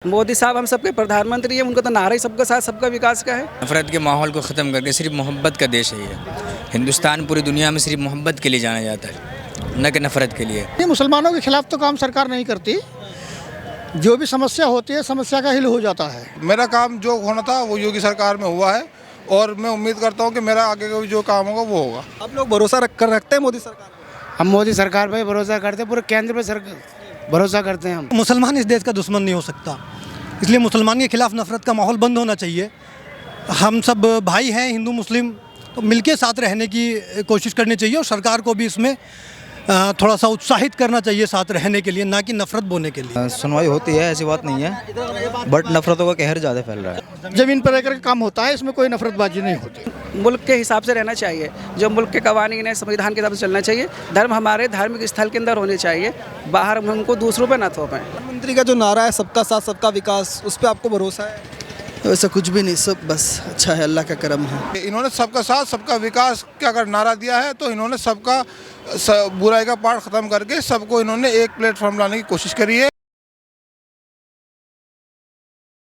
मोदी साहब हम सबके प्रधानमंत्री हैं, उनका तो नारा ही सबका साथ सबका विकास का है। नफरत के माहौल को ख़त्म करके सिर्फ मोहब्बत का देश है ये। हिंदुस्तान पूरी दुनिया में सिर्फ मोहब्बत के लिए जाना जाता है, न कि नफरत के लिए। ये मुसलमानों के खिलाफ तो काम सरकार नहीं करती, जो भी समस्या होती है समस्या का हल हो जाता है। मेरा काम जो होना था वो योगी सरकार में हुआ है और मैं उम्मीद करता हूँ कि मेरा आगे का भी जो काम होगा वो होगा। आप लोग भरोसा रखते हैं मोदी सरकार पर? हम मोदी सरकार पे भरोसा करते हैं, पूरे केंद्र पे भरोसा करते हैं हम। मुसलमान इस देश का दुश्मन नहीं हो सकता, इसलिए मुसलमान के खिलाफ नफरत का माहौल बंद होना चाहिए। हम सब भाई हैं, हिंदू मुस्लिम, तो मिलके साथ रहने की कोशिश करनी चाहिए और सरकार को भी इसमें थोड़ा सा उत्साहित करना चाहिए साथ रहने के लिए, ना कि नफरत बोने के लिए। सुनवाई होती है, ऐसी बात नहीं है, बट नफरतों का कहर ज़्यादा फैल रहा है। जमीन पर रहकर काम होता है, इसमें कोई नफरतबाजी नहीं होती। मुल्क के हिसाब से रहना चाहिए, जो मुल्क के कवानीन है संविधान के हिसाब से चलना चाहिए। धर्म हमारे धार्मिक स्थल के अंदर होने चाहिए, बाहर हम हमको दूसरों पे ना थोपें। प्रधानमंत्री का जो नारा है सबका साथ सबका विकास, उस पर आपको भरोसा है? वैसा कुछ भी नहीं, सब बस अच्छा है, अल्लाह का करम है। इन्होंने सबका साथ सबका विकास का अगर नारा दिया है तो इन्होंने सबका बुराई का पाठ ख़त्म करके सबको इन्होंने एक प्लेटफॉर्म लाने की कोशिश करी है।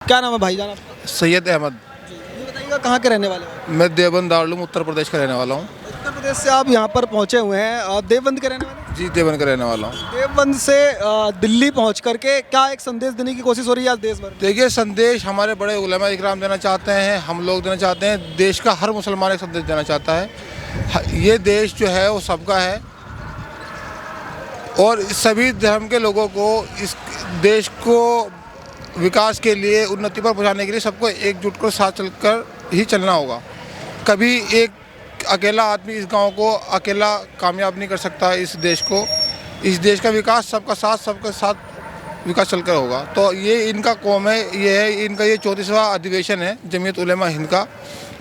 क्या नाम है भाईजान आपका? सैयद अहमद। ये बताइएगा कहाँ के रहने वाले हैं? मैं देवबंद दारुल उत्तर प्रदेश का रहने वाला हूँ। उत्तर प्रदेश से आप यहाँ पर पहुँचे हुए हैं, देवबंद के रहने वाले हैं? जी, देवबंद का रहने वाला हूँ। देवबंद से दिल्ली पहुँच करके क्या एक संदेश देने की कोशिश हो रही है आज देश भर में? देखिए, संदेश हमारे बड़े उलमा इकराम देना चाहते हैं, हम लोग देना चाहते हैं, देश का हर मुसलमान एक संदेश देना चाहता है। ये देश जो है वो सबका है और सभी धर्म के लोगों को इस देश को विकास के लिए, उन्नति पर पहुंचाने के लिए सबको एकजुट कर साथ चलकर ही चलना होगा। कभी एक अकेला आदमी इस गांव को अकेला कामयाब नहीं कर सकता। इस देश का विकास सबका साथ विकास चलकर होगा। तो ये इनका कौम है, ये है इनका, ये 34वां अधिवेशन है जमीयत उलेमा हिंद का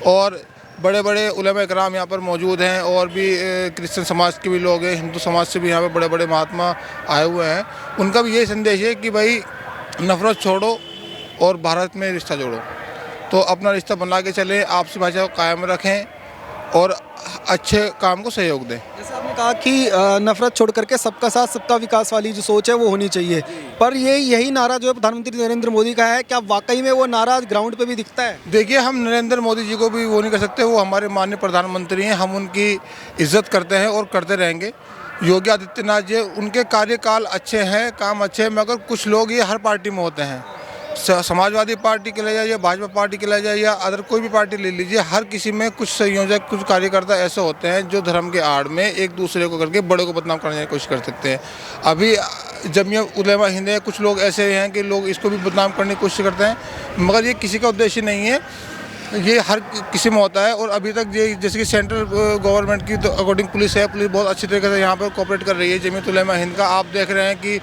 और बड़े बड़े उलेमा इकराम यहाँ पर मौजूद हैं और भी क्रिश्चियन समाज के भी लोग हैं, हिंदू समाज से भी यहाँ पर बड़े बड़े महात्मा आए हुए हैं। उनका भी यही संदेश है कि भाई नफरत छोड़ो और भारत में रिश्ता जोड़ो। तो अपना रिश्ता बना के चलें, आपसी भाषा को कायम रखें और अच्छे काम को सहयोग दें। जैसे आपने कहा कि नफरत छोड़ करके सबका साथ सबका विकास वाली जो सोच है वो होनी चाहिए, पर यही नारा जो है प्रधानमंत्री नरेंद्र मोदी का है, क्या वाकई में वो नारा ग्राउंड पे भी दिखता है? देखिए, हम नरेंद्र मोदी जी को भी वो नहीं कर सकते, वो हमारे माननीय प्रधानमंत्री हैं, हम उनकी इज्जत करते हैं और करते रहेंगे। योगी आदित्यनाथ जी, उनके कार्यकाल अच्छे हैं, काम अच्छे हैं, मगर कुछ लोग ये हर पार्टी में होते हैं, समाजवादी पार्टी के ले जाइए, भाजपा पार्टी के ले जाइए या अदर कोई भी पार्टी ले लीजिए, हर किसी में कुछ संयोजक, कुछ कार्यकर्ता ऐसे होते हैं जो धर्म के आड़ में एक दूसरे को करके बड़े को बदनाम करने की कोशिश कर सकते हैं। अभी जमीयत उलेमा हिंद है, कुछ लोग ऐसे हैं कि लोग इसको भी बदनाम करने की कोशिश करते हैं, मगर ये किसी का उद्देश्य नहीं है, ये हर किसी में होता है। और अभी तक ये जैसे कि सेंट्रल गवर्नमेंट की अकॉर्डिंग पुलिस है, पुलिस बहुत अच्छी तरीके से यहाँ पर कोऑपरेट कर रही है जमीयत उलेमा हिंद का। आप देख रहे हैं कि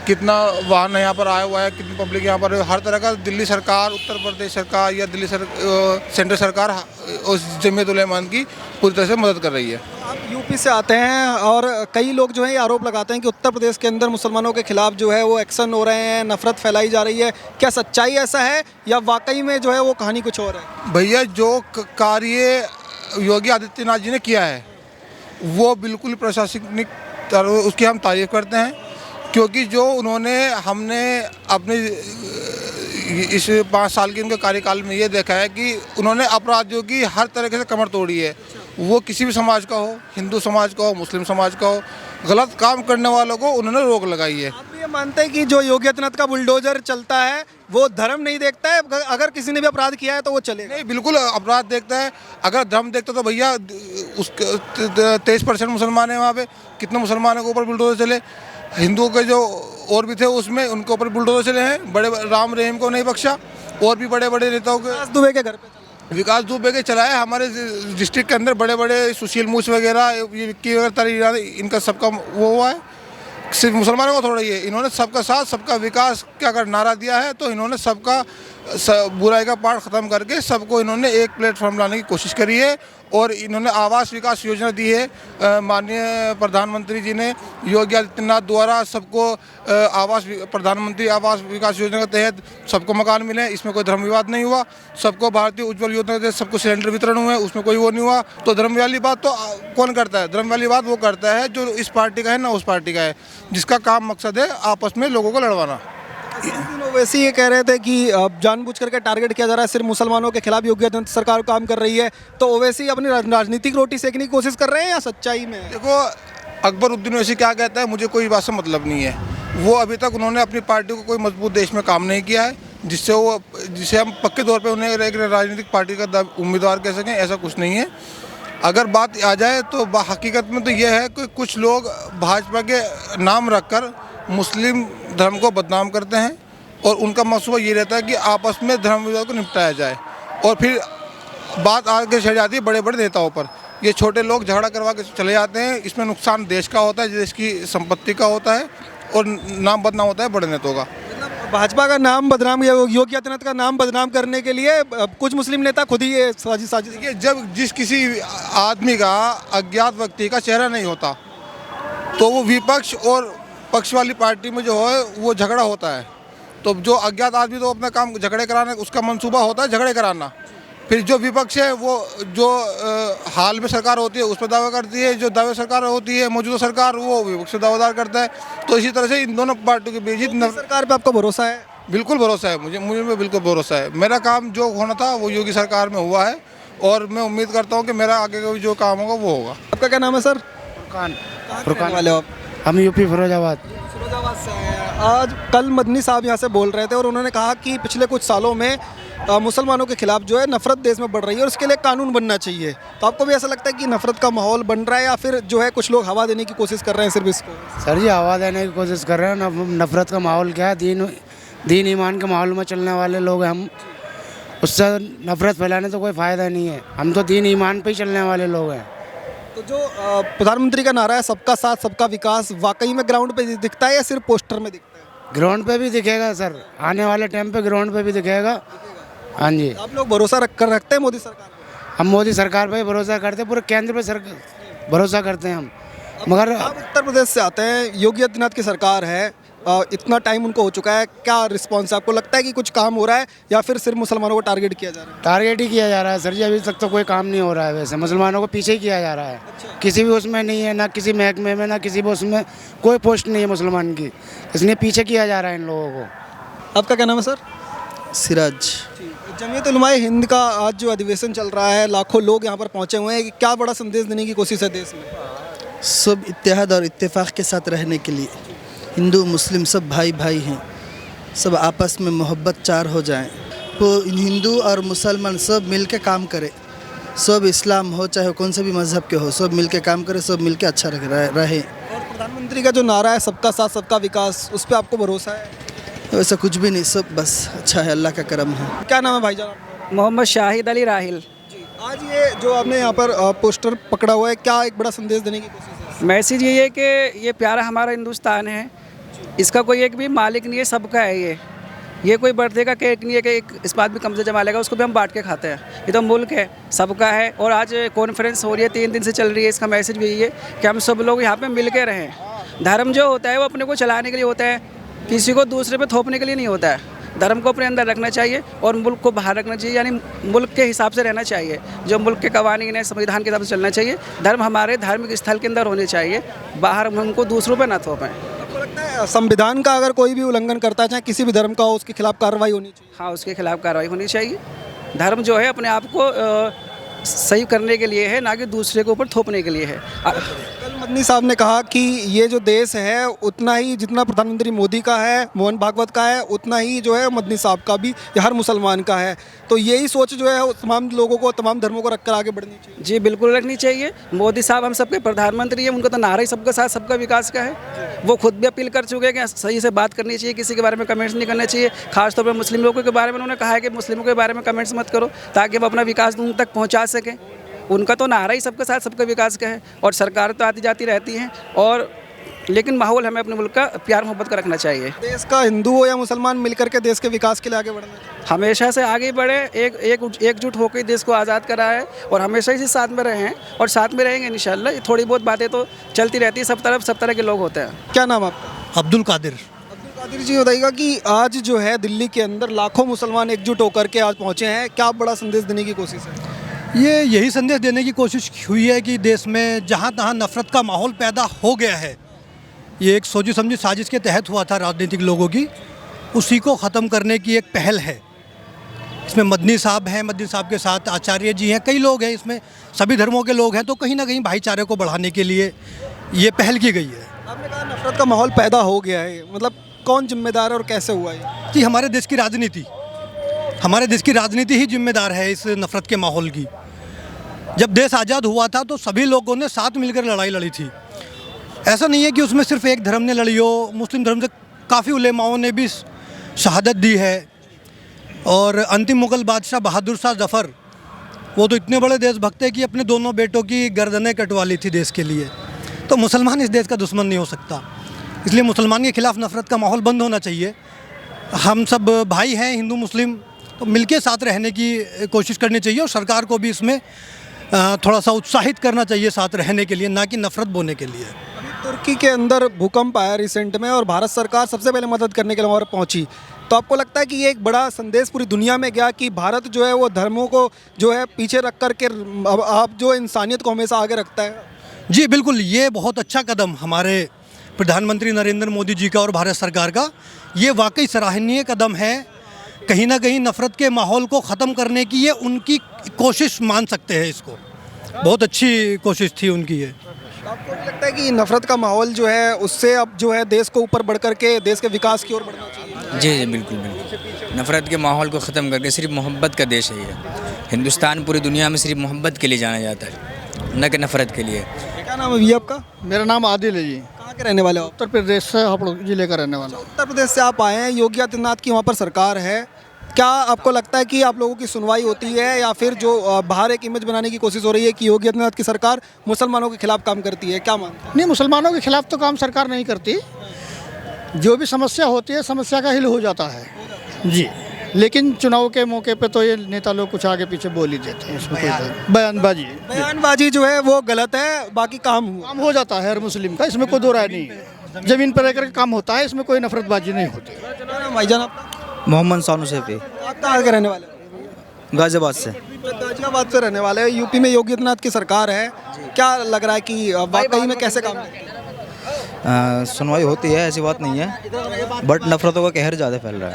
कितना वाहन यहाँ पर आया हुआ है, कितनी पब्लिक यहाँ पर है, हर तरह का दिल्ली सरकार, उत्तर प्रदेश सरकार या सेंट्रल सरकार उस जमीयत उलेमा हिंद की पूरी तरह से मदद कर रही है। आप यूपी से आते हैं और कई लोग जो है ये आरोप लगाते हैं कि उत्तर प्रदेश के अंदर मुसलमानों के खिलाफ जो है वो एक्शन हो रहे हैं, नफरत फैलाई जा रही है, क्या सच्चाई ऐसा है या वाकई में जो है वो कहानी कुछ और है? भैया, जो कार्य योगी आदित्यनाथ जी ने किया है वो बिल्कुल प्रशासनिक उसकी हम तारीफ करते हैं, क्योंकि जो हमने अपने इस 5 साल के उनके कार्यकाल में ये देखा है कि उन्होंने अपराधियों की हर तरीके से कमर तोड़ी है। वो किसी भी समाज का हो, हिंदू समाज का हो, मुस्लिम समाज का हो, गलत काम करने वालों को उन्होंने रोक लगाई है। आप ये मानते हैं कि जो योगी आदित्यनाथ का बुलडोजर चलता है वो धर्म नहीं देखता है, अगर किसी ने भी अपराध किया है तो वो चलेगा? नहीं, बिल्कुल अपराध देखता है। अगर धर्म देखता तो भैया उसके 23% मुसलमान है, वहाँ पे कितने मुसलमानों के ऊपर बुलडोजर चले, हिंदुओं के जो और भी थे उसमें उनके ऊपर बुलडोजर चले हैं, बड़े राम रहीम को नहीं बख्शा और भी बड़े बड़े नेताओं के। दुबे के घर पे विकास दुबे के चला है। हमारे डिस्ट्रिक्ट के अंदर बड़े बड़े सुशील मूस वगैरह, ये विक्की वगैरह, इनका सबका वो हुआ है। सिर्फ मुसलमानों को थोड़ा ही है, इन्होंने सबका साथ सबका विकास का अगर नारा दिया है तो इन्होंने सबका बुराई का पाठ ख़त्म करके सबको इन्होंने एक प्लेटफॉर्म लाने की कोशिश करी है और इन्होंने आवास विकास योजना दी है। माननीय प्रधानमंत्री जी ने योगी आदित्यनाथ द्वारा सबको प्रधानमंत्री आवास विकास योजना के तहत सबको मकान मिले, इसमें कोई धर्म विवाद नहीं हुआ। सबको भारतीय उज्ज्वल योजना के तहत सबको सिलेंडर वितरण हुए, उसमें कोई वो नहीं हुआ। तो धर्म वाली बात तो कौन करता है? धर्म वाली बात वो करता है जो इस पार्टी का है ना उस पार्टी का है, जिसका काम मकसद है आपस में लोगों को लड़वाना। वैसे ये कह रहे थे कि जानबूझ करके टारगेट किया जा रहा है सिर्फ मुसलमानों के खिलाफ योगी आदित्यनाथ सरकार काम कर रही है, तो ओवैसी अपनी राजनीतिक रोटी सेकने की कोशिश कर रहे हैं या सच्चाई में? देखो, अकबरुद्दीन ओवैसी क्या कहता है, मुझे कोई बात से मतलब नहीं है। वो अभी तक उन्होंने अपनी पार्टी को कोई मजबूत देश में काम नहीं किया है जिससे हम पक्के तौर पे उन्हें एक राजनीतिक पार्टी का उम्मीदवार कह सकें, ऐसा कुछ नहीं है। अगर बात आ जाए तो हकीकत में तो यह है कि कुछ लोग भाजपा के नाम रखकर मुस्लिम धर्म को बदनाम करते हैं और उनका मकसद ये रहता है कि आपस में धर्म विवाद को निपटाया जाए, और फिर बात आगे चढ़ जाती है बड़े बड़े नेताओं पर। ये छोटे लोग झगड़ा करवा के चले जाते हैं, इसमें नुकसान देश का होता है, देश की संपत्ति का होता है, और नाम बदनाम होता है बड़े नेताओं का। भाजपा का नाम बदनाम, योगी आदित्यनाथ का नाम बदनाम करने के लिए कुछ मुस्लिम नेता खुद ही ये साजिश देखिए, जब जिस किसी आदमी का, अज्ञात व्यक्ति का चेहरा नहीं होता, तो वो विपक्ष और पक्ष वाली पार्टी में जो है वो झगड़ा होता है। तो जो अज्ञात आदमी तो अपना काम झगड़े कराने, उसका मंसूबा होता है झगड़े कराना। फिर जो विपक्ष है वो जो हाल में सरकार होती है उस पर दावा करती है, जो दावे सरकार होती है मौजूदा सरकार, वो विपक्ष दावेदार करता है। तो इसी तरह से इन दोनों पार्टियों के बीच सरकार पे आपको भरोसा है? बिल्कुल भरोसा है, मुझे बिल्कुल भरोसा है। मेरा काम जो होना था वो योगी सरकार में हुआ है, और मैं उम्मीद करता हूँ कि मेरा आगे का जो काम होगा वो होगा। आपका क्या नाम है सर? फुरकान वाले हो आप? हम यूपी फिरोजाबाद से हैं। आज कल मदनी साहब यहाँ से बोल रहे थे और उन्होंने कहा कि पिछले कुछ सालों में मुसलमानों के खिलाफ जो है नफरत देश में बढ़ रही है और उसके लिए कानून बनना चाहिए। तो आपको भी ऐसा लगता है कि नफरत का माहौल बन रहा है, या फिर जो है कुछ लोग हवा देने की कोशिश कर रहे हैं सिर्फ इसको? सर जी, हवा देने की कोशिश कर रहे हैं। नफरत का माहौल क्या है? दीन ईमान के माहौल में चलने वाले लोग हैं हम, उससे नफरत फैलाने तो कोई फ़ायदा नहीं है। हम तो दीन ईमान पे ही चलने वाले लोग हैं। तो जो प्रधानमंत्री का नारा है सबका साथ सबका विकास, वाकई में ग्राउंड पे दिखता है या सिर्फ पोस्टर में दिखता है? ग्राउंड पे भी दिखेगा सर, आने वाले टाइम पे ग्राउंड पे भी दिखेगा। हाँ जी। आप लोग भरोसा रखते हैं मोदी सरकार पे? हम मोदी सरकार पे भरोसा करते हैं, पूरे केंद्र पे भरोसा करते हैं हम। मगर आप उत्तर प्रदेश से आते हैं, योगी आदित्यनाथ की सरकार है, इतना टाइम उनको हो चुका है, क्या रिस्पॉन्स है? आपको लगता है कि कुछ काम हो रहा है या फिर सिर्फ मुसलमानों को टारगेट किया जा रहा है? टारगेट ही किया जा रहा है सर जी, अभी तक तो कोई काम नहीं हो रहा है। वैसे मुसलमानों को पीछे ही किया जा रहा है। किसी भी उसमें नहीं है, ना किसी महकमे में, ना किसी भी उसमें कोई पोस्ट नहीं है मुसलमान की, इसलिए पीछे किया जा रहा है इन लोगों को। आपका क्या नाम है सर? सिराज। जमीयत उलमाए हिंद का आज जो अधिवेशन चल रहा है, लाखों लोग यहाँ पर पहुँचे हुए हैं, क्या बड़ा संदेश देने की कोशिश है देश में? सब इत्तेहाद और इत्तेफाक के साथ रहने के लिए, हिंदू मुस्लिम सब भाई भाई हैं, सब आपस में मोहब्बत चार हो जाएं। वो हिंदू और मुसलमान सब मिल के काम करें, सब इस्लाम हो चाहे कौन से भी मज़हब के हो, सब मिल के काम करें, सब मिल के अच्छा रहे। और प्रधानमंत्री का जो नारा है सबका साथ सबका विकास, उस पर आपको भरोसा है? वैसा कुछ भी नहीं, सब बस अच्छा है, अल्लाह का करम है। क्या नाम है भाईजान? मोहम्मद शाहिद अली राहिल। आज ये जो आपने यहाँ पर पोस्टर पकड़ा हुआ है, क्या एक बड़ा संदेश देने की कोशिश है? मैसेज ये है कि ये प्यारा हमारा हिंदुस्तान है, इसका कोई एक भी मालिक नहीं है, सबका है। ये कोई बर्थडे का केक नहीं है कि एक इस बात भी कब्जे जमा लेगा, उसको भी हम बांट के खाते हैं। ये तो मुल्क है, सबका है। और आज कॉन्फ्रेंस हो रही है, 3 दिन से चल रही है, इसका मैसेज भी यही है कि हम सब लोग यहाँ पे मिल के रहें। धर्म जो होता है वो अपने को चलाने के लिए होता है, किसी को दूसरे पे थोपने के लिए नहीं होता है। धर्म को अपने अंदर रखना चाहिए और मुल्क को बाहर रखना चाहिए, यानी मुल्क के हिसाब से रहना चाहिए। जो मुल्क के कवानीन है, संविधान के हिसाब से चलना चाहिए। धर्म हमारे धार्मिक स्थल के अंदर होने चाहिए, बाहर हम उनको दूसरों पर ना थोपें। संविधान का अगर कोई भी उल्लंघन करता है, चाहे किसी भी धर्म का हो, उसके खिलाफ कार्रवाई होनी चाहिए। हाँ, उसके खिलाफ कार्रवाई होनी चाहिए। धर्म जो है अपने आप को सही करने के लिए है, ना कि दूसरे के ऊपर थोपने के लिए है। कल मदनी साहब ने कहा कि ये जो देश है उतना ही जितना प्रधानमंत्री मोदी का है, मोहन भागवत का है, उतना ही जो है मदनी साहब का भी, या हर मुसलमान का है। तो यही सोच जो है तमाम लोगों को, तमाम धर्मों को रखकर आगे बढ़नी चाहिए। जी बिल्कुल रखनी चाहिए। मोदी साहब हम सबके प्रधानमंत्री हैं, उनका तो नारा ही सबका साथ सबका विकास का है। वो खुद भी अपील कर चुके हैं कि सही से बात करनी चाहिए, किसी के बारे में कमेंट्स नहीं करना चाहिए। खासतौर पर मुस्लिम लोगों के बारे में उन्होंने कहा है कि मुस्लिमों के बारे में कमेंट्स मत करो, ताकि वो अपना विकास उन तक पहुँचा सकें। उनका तो नारा ही सबके साथ सबका विकास का है। और सरकार तो आती जाती रहती हैं, और लेकिन माहौल हमें अपने मुल्क का प्यार मोहब्बत का रखना चाहिए। देश का हिंदू हो या मुसलमान मिलकर के देश के विकास के लिए आगे बढ़ना चाहिए। हमेशा से आगे बढ़े, एकजुट होकर देश को आज़ाद करा है, और हमेशा इसी साथ में रहे हैं और साथ में रहेंगे इंशाल्लाह। थोड़ी बहुत बातें तो चलती रहती है, सब तरह के लोग होते हैं। क्या नाम आपका? अब्दुल कादिर। अब्दुल कादिर जी, बताइएगा कि आज जो है दिल्ली के अंदर लाखों मुसलमान एकजुट होकर के आज पहुँचे हैं, क्या बड़ा संदेश देने की कोशिश है? ये यही संदेश देने की कोशिश हुई है कि देश में जहाँ तहाँ नफ़रत का माहौल पैदा हो गया है, ये एक सोची समझी साजिश के तहत हुआ था राजनीतिक लोगों की। उसी को ख़त्म करने की एक पहल है। इसमें मदनी साहब हैं, मदनी साहब के साथ आचार्य जी हैं, कई लोग हैं इसमें, सभी धर्मों के लोग हैं। तो कहीं ना कहीं भाईचारे को बढ़ाने के लिए ये पहल की गई है। आपने कहा नफरत का माहौल पैदा हो गया है, मतलब कौन जिम्मेदार है और कैसे हुआ ये? जी, हमारे देश की राजनीति ही जिम्मेदार है इस नफ़रत के माहौल की। जब देश आज़ाद हुआ था तो सभी लोगों ने साथ मिलकर लड़ाई लड़ी थी। ऐसा नहीं है कि उसमें सिर्फ एक धर्म ने लड़ी हो, मुस्लिम धर्म से काफ़ी उलेमाओं ने भी शहादत दी है। और अंतिम मुग़ल बादशाह बहादुर शाह ज़फ़र, वो तो इतने बड़े देशभक्त हैं कि अपने दोनों बेटों की गर्दनें कटवा ली थी देश के लिए। तो मुसलमान इस देश का दुश्मन नहीं हो सकता, इसलिए मुसलमान के ख़िलाफ़ नफ़रत का माहौल बंद होना चाहिए। हम सब भाई हैं हिंदू मुस्लिम, तो मिलके साथ रहने की कोशिश करनी चाहिए और सरकार को भी इसमें थोड़ा सा उत्साहित करना चाहिए साथ रहने के लिए, ना कि नफ़रत बोने के लिए। तुर्की के अंदर भूकंप आया रिसेंट में और भारत सरकार सबसे पहले मदद करने के लिए वहाँ पहुँची। तो आपको लगता है कि ये एक बड़ा संदेश पूरी दुनिया में गया कि भारत जो है वो धर्मों को जो है पीछे रख कर के आप जो इंसानियत को हमेशा आगे रखता है? जी बिल्कुल, ये बहुत अच्छा कदम हमारे प्रधानमंत्री नरेंद्र मोदी जी का और भारत सरकार का, ये वाकई सराहनीय कदम है। कहीं ना कहीं नफ़रत के माहौल को ख़त्म करने की ये उनकी कोशिश मान सकते हैं, इसको बहुत अच्छी कोशिश थी उनकी ये। आपको नहीं लगता है कि नफ़रत का माहौल जो है उससे अब जो है देश को ऊपर बढ़ कर के देश के विकास की ओर बढ़ना चाहिए? जी बिल्कुल बिल्कुल। नफ़रत के माहौल को ख़त्म करके सिर्फ मोहब्बत का देश है ये। हिंदुस्तान पूरी दुनिया में सिर्फ मोहब्बत के लिए जाना जाता है, न कि नफ़रत के लिए। क्या नाम है भैया आपका? मेरा नाम आदिल है जी। कहाँ के रहने वाले हो? उत्तर प्रदेश से हापुड़ जिले का रहने वाला। उत्तर प्रदेश से आप आए हैं, योगी आदित्यनाथ की वहाँ पर सरकार है। क्या आपको लगता है कि आप लोगों की सुनवाई होती है या फिर जो बाहर एक इमेज बनाने की कोशिश हो रही है कि योगी आदित्यनाथ की सरकार मुसलमानों के खिलाफ काम करती है, क्या मानते हैं? नहीं, मुसलमानों के खिलाफ तो काम सरकार नहीं करती। जो भी समस्या होती है समस्या का हल हो जाता है जी। लेकिन चुनाव के मौके पे तो ये नेता लोग कुछ आगे पीछे बोल ही देते हैं, इसमें कोई बयानबाजी जो है वो गलत है, बाकी काम हो जाता है हर मुस्लिम का, इसमें कोई दो राय नहीं है। ज़मीन पर रहकर काम होता है, इसमें कोई नफरतबाजी नहीं होती। भाईजान आपका? मोहम्मद सानू सैफी, आप कहाँ के रहने वाले हैं? गाज़ियाबाद से। गाजियाबाद से रहने वाले हैं। यूपी में योगी आदित्यनाथ की सरकार है, क्या लग रहा है कि वाकई में कैसे काम करती है? सुनवाई होती है, ऐसी बात नहीं है, बट नफ़रतों का कहर ज़्यादा फैल रहा है।